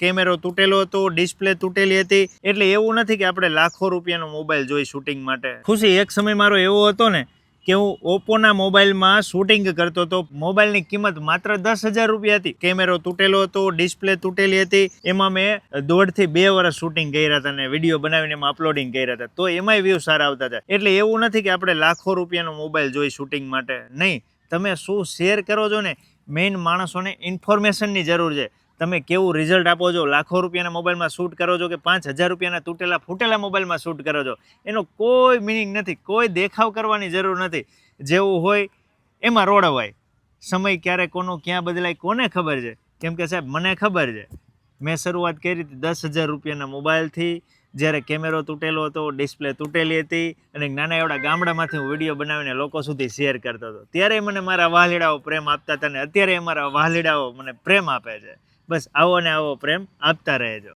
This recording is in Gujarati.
કેમેરો તૂટેલો હતો, ડિસ્પ્લે તૂટેલી હતી. એટલે એવું નથી કે આપણે લાખો રૂપિયાનો મોબાઈલ જોઈ શૂટિંગ માટે. ખુશી, એક સમય મારો એવો હતો ને કે હું ઓપ્પોના મોબાઈલમાં શૂટિંગ કરતો હતો. મોબાઈલની કિંમત માત્ર 10,000 રૂપિયા હતી. કેમેરો તૂટેલો હતો, ડિસ્પ્લે તૂટેલી હતી. એમાં મેં 1.5 થી 2 વર્ષ શૂટિંગ કર્યા હતા અને વિડીયો બનાવીને એમાં અપલોડિંગ કર્યા હતા. તો એમાંય વ્યૂ સારા આવતા હતા. એટલે એવું નથી કે આપણે લાખો રૂપિયાનો મોબાઈલ જોઈ શૂટિંગ માટે. નહીં, તમે શું શેર કરો છો ને, મેઇન માણસોને ઇન્ફોર્મેશનની જરૂર છે. તમે કેવું રિઝલ્ટ આપો છો, લાખો રૂપિયાના મોબાઈલમાં શૂટ કરો છો કે 5,000 રૂપિયાના તૂટેલા ફૂટેલા મોબાઈલમાં શૂટ કરો છો, એનો કોઈ મિનિંગ નથી. કોઈ દેખાવ કરવાની જરૂર નથી. જેવું હોય એમાં રોડવાય. સમય ક્યારે કોનો ક્યાં બદલાય કોને ખબર છે. કેમ કે સાહેબ મને ખબર છે. મેં શરૂઆત કરી હતી 10,000 રૂપિયાના મોબાઈલથી, જ્યારે કેમેરો તૂટેલો હતો, ડિસ્પ્લે તૂટેલી હતી અને નાના એવડા ગામડામાંથી હું વિડીયો બનાવીને લોકો સુધી શેર કરતો હતો. ત્યારે મને મારા વહાલીડાઓ પ્રેમ આપતા હતા અને અત્યારે મારા વહાલીડાઓ મને પ્રેમ આપે છે. બસ આવો ને આવો પ્રેમ આપતા રહેજો.